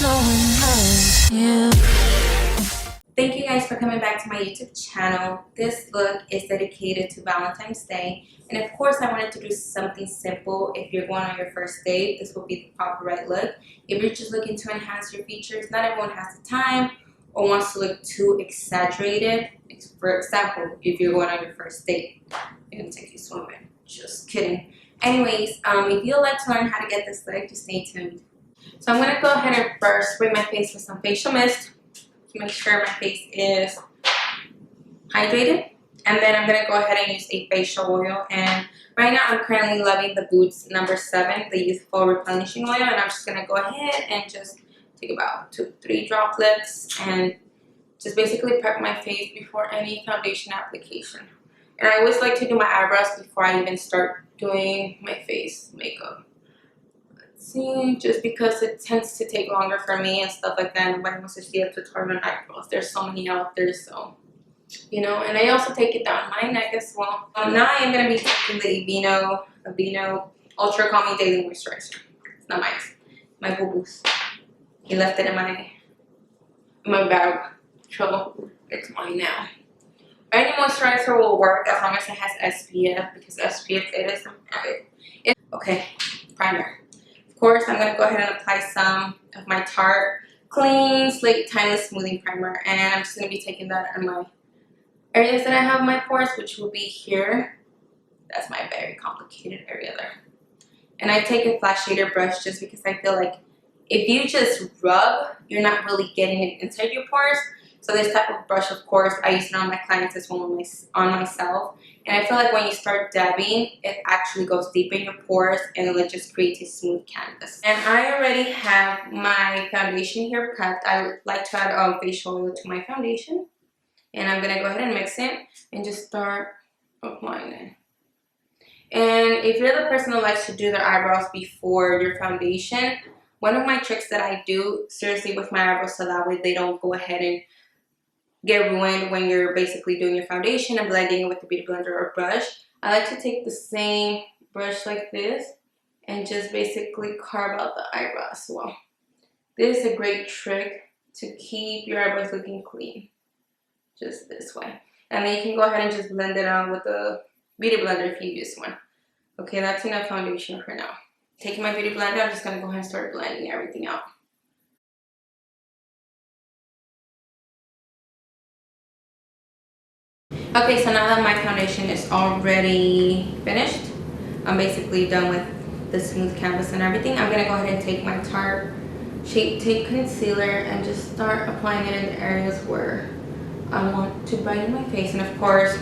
no one knows you. Thank you guys for coming back to my YouTube channel. This look is dedicated to Valentine's Day. And of course, I wanted to do something simple. If you're going on your first date, this will be the proper right look. If you're just looking to enhance your features, not everyone has the time or wants to look too exaggerated. For example, if you're going on your first date, I'm gonna take you swimming. Just kidding. Anyways, if you'd like to learn how to get this look, just stay tuned. So I'm gonna go ahead and first spray my face with some facial mist to make sure my face is hydrated, and then I'm gonna go ahead and use a facial oil. And right now I'm currently loving the Boots number 7, the Youthful Replenishing Oil, and I'm just gonna go ahead and just take about 2-3 droplets and just basically prep my face before any foundation application. And I always like to do my eyebrows before I even start doing my face makeup. See, just because it tends to take longer for me and stuff like that. Nobody wants to see a tutorial on eyebrows. There's so many out there, so you know. And I also take it down my neck as well. Now I am gonna be taking the Aveeno Ultra Calming Daily Moisturizer. It's not mine, my boo boo's. He left it in my bag, so it's mine now. Any moisturizer will work as long as it has SPF, because SPF it is added. Okay, primer. Of course, I'm going to go ahead and apply some of my Tarte Clean Slate Timeless Smoothing Primer. And I'm just going to be taking that on my areas that I have my pores, which will be here. That's my very complicated area there. And I take a flat shader brush just because I feel like if you just rub, you're not really getting it inside your pores. So this type of brush, of course, I use it on my clients as well as on myself. And I feel like when you start dabbing, it actually goes deep in your pores and it just creates a smooth canvas. And I already have my foundation here prepped. I like to add facial oil to my foundation. And I'm going to go ahead and mix it and just start applying it. And if you're the person who likes to do their eyebrows before your foundation, one of my tricks that I do, seriously, with my eyebrows so that way they don't go ahead and get ruined when you're basically doing your foundation and blending it with the beauty blender or brush. I like to take the same brush like this and just basically carve out the eyebrow as well. This is a great trick to keep your eyebrows looking clean. Just this way. And then you can go ahead and just blend it out with the beauty blender if you use one. Okay, that's enough foundation for now. Taking my beauty blender, I'm just going to go ahead and start blending everything out. Okay, so now that my foundation is already finished, I'm basically done with the smooth canvas and everything. I'm going to go ahead and take my Tarte Shape Tape Concealer and just start applying it in the areas where I want to brighten my face. And of course,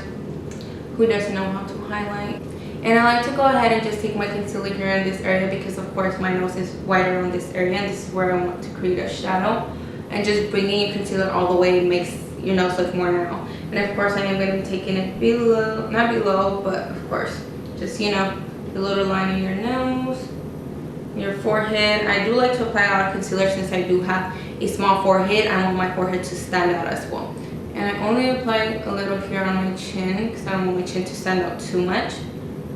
who doesn't know how to highlight? And I like to go ahead and just take my concealer here in this area because of course my nose is wider on this area and this is where I want to create a shadow. And just bringing your concealer all the way makes your nose look more narrow. And of course I am going to be taking it below, not below, but of course just, you know, the little line in your nose, your forehead. I do like to apply a lot of concealer since I do have a small forehead. I want my forehead to stand out as well. And I only apply a little here on my chin because I don't want my chin to stand out too much.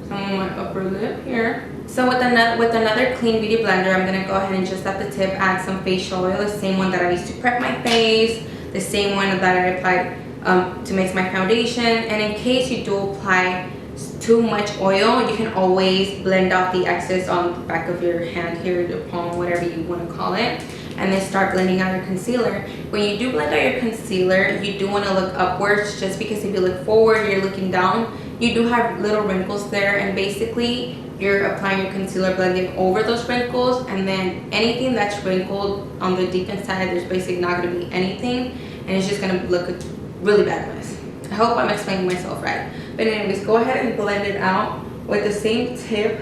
So I'm on my upper lip here. So with another clean beauty blender, I'm going to go ahead and just at the tip add some facial oil, the same one that I used to prep my face, the same one that I applied to mix my foundation. And in case you do apply too much oil, you can always blend out the excess on the back of your hand here, your palm, whatever you want to call it, and then start blending out your concealer. When you do blend out your concealer, you do want to look upwards, just because if you look forward, you're looking down, you do have little wrinkles there, and basically you're applying your concealer, blending over those wrinkles, and then anything that's wrinkled on the deep inside, there's basically not going to be anything, and it's just going to look a really bad mess. I hope I'm explaining myself right. But anyways, go ahead and blend it out with the same tip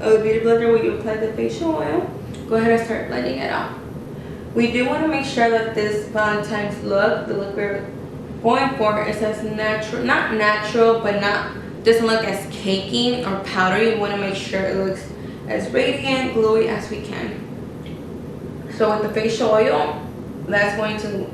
of the beauty blender where you apply the facial oil. Go ahead and start blending it out. We do want to make sure that this Valentine's look, the look we're going for, is as natural, not natural, but doesn't look as cakey or powdery. You want to make sure it looks as radiant, glowy as we can. So with the facial oil, that's going to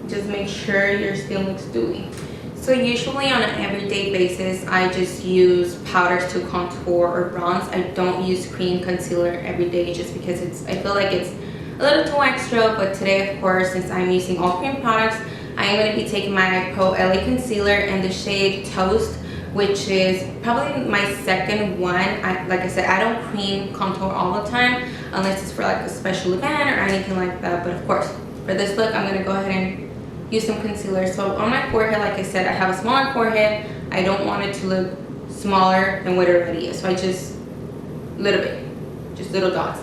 just make sure your skin looks dewy. So usually on an everyday basis, I just use powders to contour or bronze. I don't use cream concealer every day just because I feel like it's a little too extra, but today, of course, since I'm using all cream products, I am going to be taking my Pro LA Concealer in the shade Toast, which is probably my second one. Like I said, I don't cream contour all the time unless it's for like a special event or anything like that. But of course, for this look, I'm going to go ahead and use some concealer. So on my forehead, like I said, I have a smaller forehead. I don't want it to look smaller than what it already is. So I just, little bit, just little dots.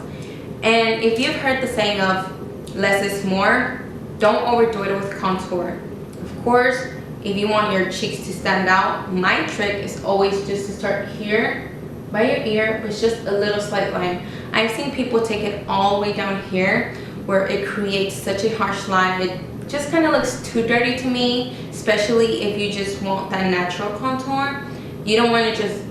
And if you've heard the saying of less is more, don't overdo it with contour. Of course, if you want your cheeks to stand out, my trick is always just to start here by your ear with just a little slight line. I've seen people take it all the way down here where it creates such a harsh line. It just kind of looks too dirty to me, especially if you just want that natural contour. You don't want to just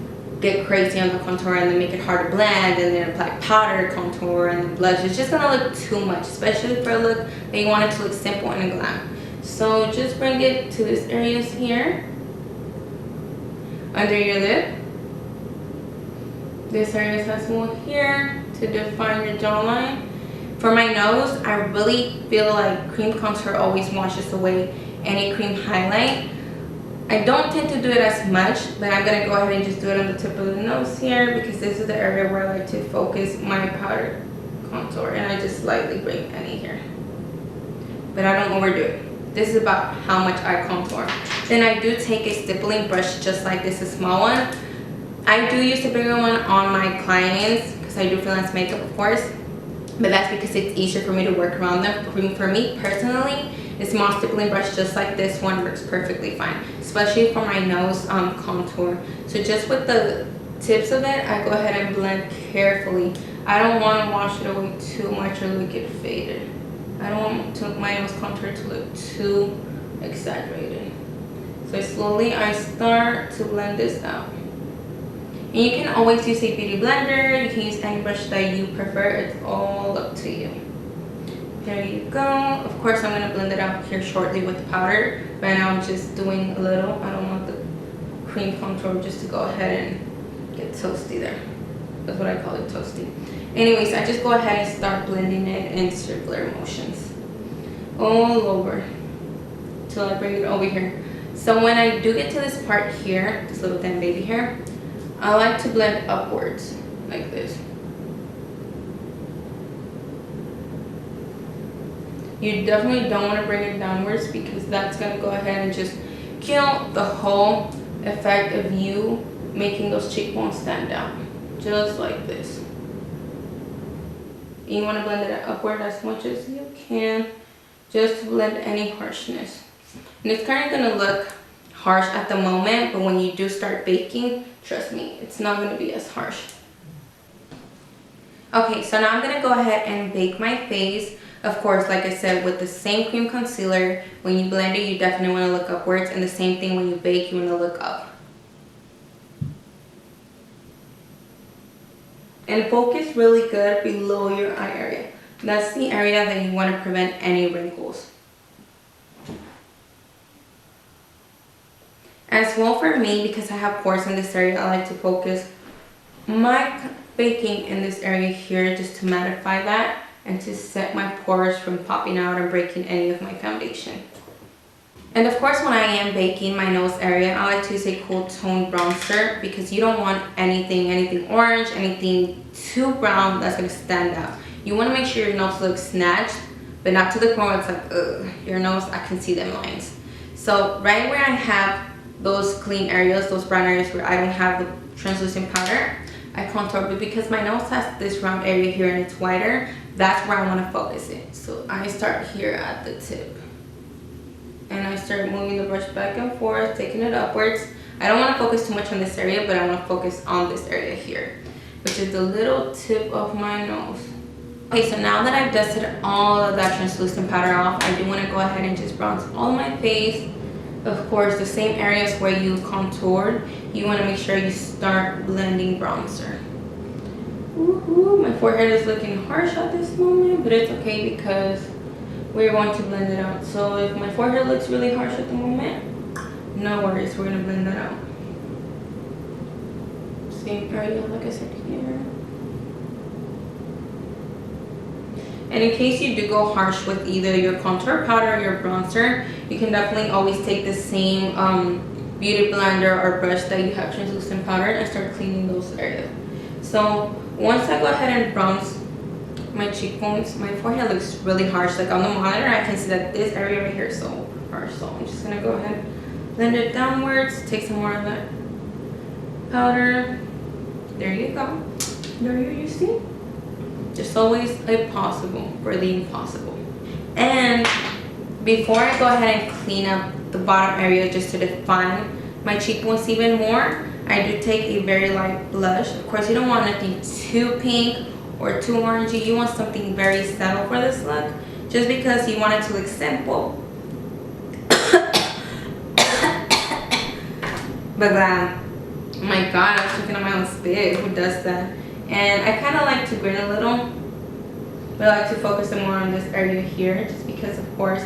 get crazy on the contour and then make it hard to blend and then apply powder contour and blush. It's just gonna look too much, especially for a look that you want it to look simple and glam. So just bring it to this areas here, under your lip. This area has more here to define your jawline. For my nose, I really feel like cream contour always washes away any cream highlight. I don't tend to do it as much, but I'm gonna go ahead and just do it on the tip of the nose here because this is the area where I like to focus my powder contour, and I just slightly bring any here. But I don't overdo it. This is about how much I contour. Then I do take a stippling brush just like this, a small one. I do use the bigger one on my clients because I do freelance makeup, of course. But that's because it's easier for me to work around them. For me personally, a small stippling brush just like this one works perfectly fine, especially for my nose contour. So just with the tips of it, I go ahead and blend carefully. I don't want to wash it away too much or look it faded. I don't want my nose contour to look too exaggerated. So slowly I start to blend this out. And you can always use a beauty blender. You can use any brush that you prefer. It's all up to you. There you go. Of course, I'm going to blend it out here shortly with powder. Right now, I'm just doing a little. I don't want the cream contour just to go ahead and get toasty there. That's what I call it, toasty. Anyways, I just go ahead and start blending it in circular motions all over till I bring it over here. So when I do get to this part here, this little thin baby hair, I like to blend upwards like this. You definitely don't want to bring it downwards because that's going to go ahead and just kill the whole effect of you making those cheekbones stand out. Just like this. You want to blend it upward as much as you can, just to blend any harshness. And it's kind of going to look harsh at the moment, but when you do start baking, trust me, it's not going to be as harsh. Okay, so now I'm going to go ahead and bake my face. Of course, like I said, with the same cream concealer, when you blend it, you definitely want to look upwards, and the same thing when you bake, you want to look up. And focus really good below your eye area. That's the area that you want to prevent any wrinkles. As well for me, because I have pores in this area, I like to focus my baking in this area here just to mattify that and to set my pores from popping out and breaking any of my foundation. And of course, when I am baking my nose area, I like to use a cool tone bronzer because you don't want anything orange, anything too brown that's going to stand out. You want to make sure your nose looks snatched, but not to the point where it's like, ugh, your nose, I can see them lines. So right where I have those clean areas, those brown areas where I don't have the translucent powder, I contour, but because my nose has this round area here and it's wider, that's where I want to focus it. So I start here at the tip. And I start moving the brush back and forth, taking it upwards. I don't want to focus too much on this area, but I want to focus on this area here, which is the little tip of my nose. Okay, so now that I've dusted all of that translucent powder off, I do want to go ahead and just bronze all my face. Of course, the same areas where you contoured, you want to make sure you start blending bronzer. My forehead is looking harsh at this moment, but it's okay because we're going to blend it out. So if my forehead looks really harsh at the moment, no worries, we're going to blend that out. Same area, like I said here. And in case you do go harsh with either your contour powder or your bronzer, you can definitely always take the same beauty blender or brush that you have translucent powder and start cleaning those areas. So once I go ahead and bronze my cheekbones, my forehead looks really harsh. Like on the monitor, I can see that this area right here is so harsh. So I'm just gonna go ahead, blend it downwards, take some more of that powder. There you go. There you see? There's always a possible for the impossible. And before I go ahead and clean up the bottom area just to define my cheekbones even more, I do take a very light blush. Of course, you don't want nothing too pink or too orangey. You want something very subtle for this look, just because you want it to look simple. But oh my god, I was choking on my own spit. Who does that? And I kind of like to grin a little, but I like to focus more on this area here, just because, of course,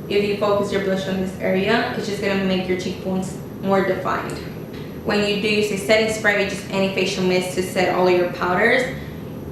if you focus your blush on this area, it's just going to make your cheekbones more defined. When you do use a setting spray, just any facial mist to set all of your powders,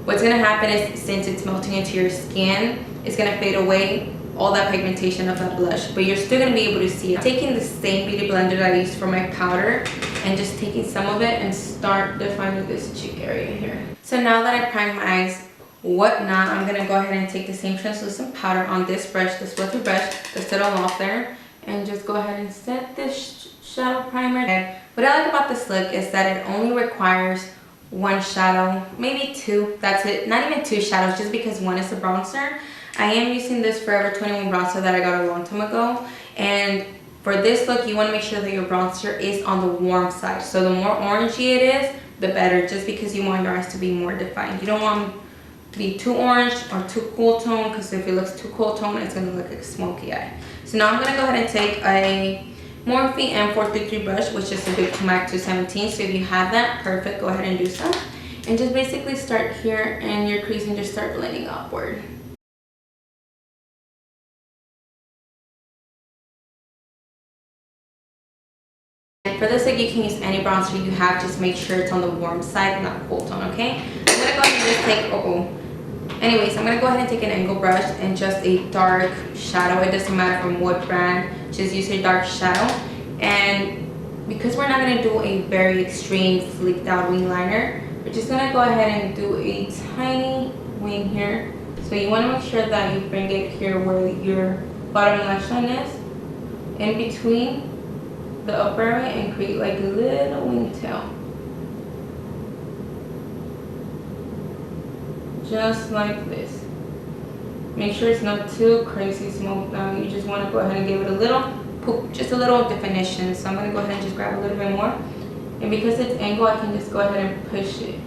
what's going to happen is, since it's melting into your skin, it's going to fade away all that pigmentation of that blush, but you're still going to be able to see it. Taking the same beauty blender that I used for my powder and just taking some of it and start defining this cheek area here. So now that I primed my eyes, whatnot, I'm going to go ahead and take the same translucent powder on this brush, this fluffy brush that's still off there, and just go ahead and set this shadow primer. And what I like about this look is that it only requires one shadow, maybe two, that's it. Not even two shadows, just because one is a bronzer. I am using this Forever 21 bronzer that I got a long time ago, and for this look you want to make sure that your bronzer is on the warm side. So the more orangey it is, the better, just because you want your eyes to be more defined. You don't want them to be too orange or too cool tone, because if it looks too cool tone, it's going to look like a smoky eye. So now I'm going to go ahead and take a Morphe M433 brush, which is a big MAC 217. So if you have that, perfect, go ahead and do so. And just basically start here in your crease and just start blending upward. For this look, you can use any bronzer you have, just make sure it's on the warm side, not cool tone, okay? I'm gonna go ahead and just take, anyways, I'm gonna go ahead and take an angle brush and just a dark shadow. It doesn't matter from what brand, just use a dark shadow. And because we're not gonna do a very extreme flicked out wing liner, we're just gonna go ahead and do a tiny wing here. So you wanna make sure that you bring it here where your bottom lash line is, in between the upper area, and create like a little wingtail, just like this. Make sure it's not too crazy smoked out. You just want to go ahead and give it a little poop, just a little definition. So I'm going to go ahead and just grab a little bit more, and because it's angled, I can just go ahead and push it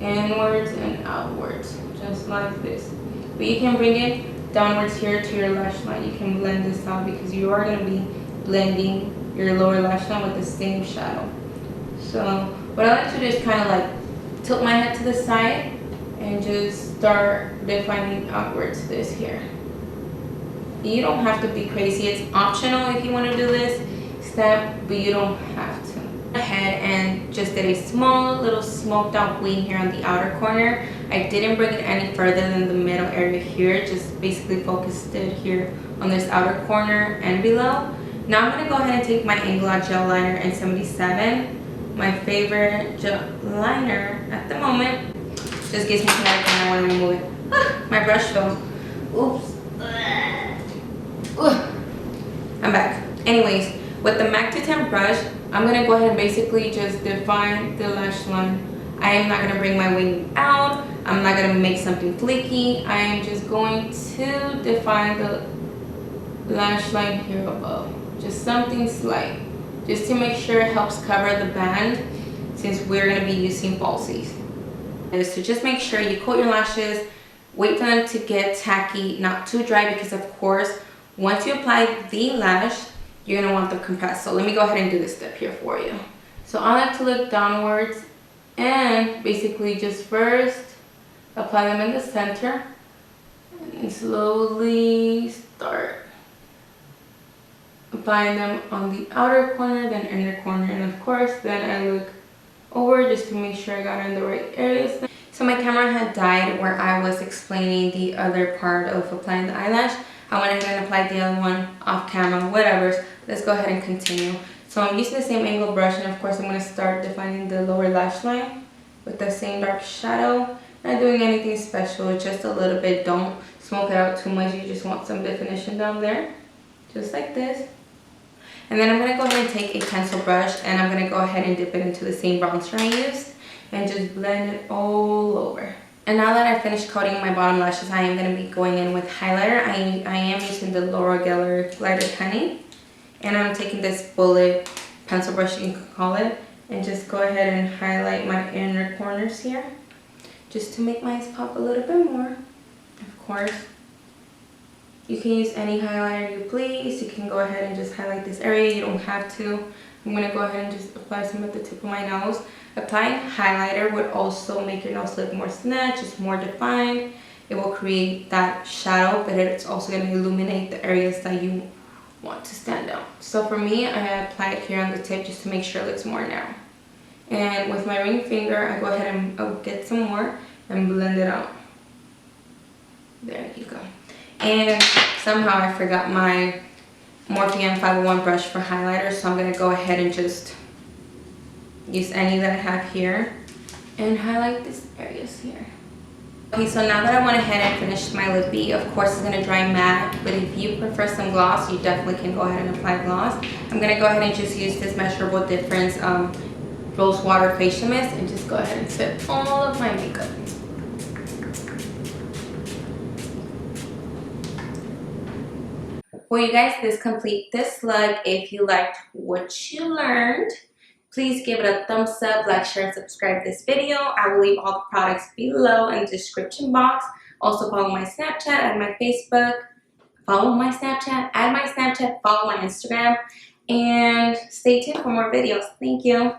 inwards and outwards, just like this. But you can bring it downwards here to your lash line. You can blend this out, because you are going to be blending your lower lash line with the same shadow. So what I like to do is kind of like tilt my head to the side and just start defining outwards this here. You don't have to be crazy. It's optional if you want to do this step, but you don't have to. Ahead and just did a small little smoked out wing here on the outer corner. I didn't bring it any further than the middle area here, just basically focused it here on this outer corner and below. Now I'm going to go ahead and take my Angle Gel Liner in 77, my favorite gel liner at the moment. Just gives me headache and I want to remove it. Ah, my brush fell. Oops. I'm back. Anyways, with the MAC 210 brush, I'm going to go ahead and basically just define the lash line. I am not going to bring my wing out. I'm not going to make something flaky. I am just going to define the lash line here above. Just something slight, just to make sure it helps cover the band, since we're going to be using falsies. So just make sure you coat your lashes, wait for them to get tacky, not too dry, because of course once you apply the lash, you're going to want them compressed. So let me go ahead and do this step here for you. So I like to look downwards and basically just first apply them in the center and slowly start applying them on the outer corner, then inner corner, and of course then I look over just to make sure I got in the right areas. So my camera had died where I was explaining the other part of applying the eyelash. I went ahead and applied the other one off camera, whatever. Let's go ahead and continue. So I'm using the same angle brush, and of course I'm going to start defining the lower lash line with the same dark shadow. Not doing anything special, just a little bit. Don't smoke it out too much. You just want some definition down there, just like this. And then I'm going to go ahead and take a pencil brush, and I'm going to go ahead and dip it into the same bronzer I used and just blend it all over. And now that I finished coating my bottom lashes, I am going to be going in with highlighter. I am using the Laura Geller Glitter Honey. And I'm taking this bullet pencil brush, you can call it, and just go ahead and highlight my inner corners here, just to make my eyes pop a little bit more. Of course, you can use any highlighter you please. You can go ahead and just highlight this area. You don't have to. I'm going to go ahead and just apply some at the tip of my nose. Applying highlighter would also make your nose look more snatched, just more defined. It will create that shadow, but it's also going to illuminate the areas that you want to stand out. So for me, I apply it here on the tip just to make sure it looks more narrow. And with my ring finger, I go ahead and get some more and blend it out. There you go. And somehow I forgot my Morphe M501 brush for highlighter, so I'm going to go ahead and just use any that I have here and highlight these areas here. Okay, so now that I went ahead and finished my lippy, of course it's going to dry matte, but if you prefer some gloss, you definitely can go ahead and apply gloss. I'm going to go ahead and just use this Measurable Difference Rose Water Facial Mist and just go ahead and set all of my makeup. Well, you guys, this completes this look. If you liked what you learned, please give it a thumbs up, like, share, and subscribe to this video. I will leave all the products below in the description box. Also follow my Snapchat and my Facebook. Follow my Snapchat, add my Snapchat, follow my Instagram, and stay tuned for more videos. Thank you.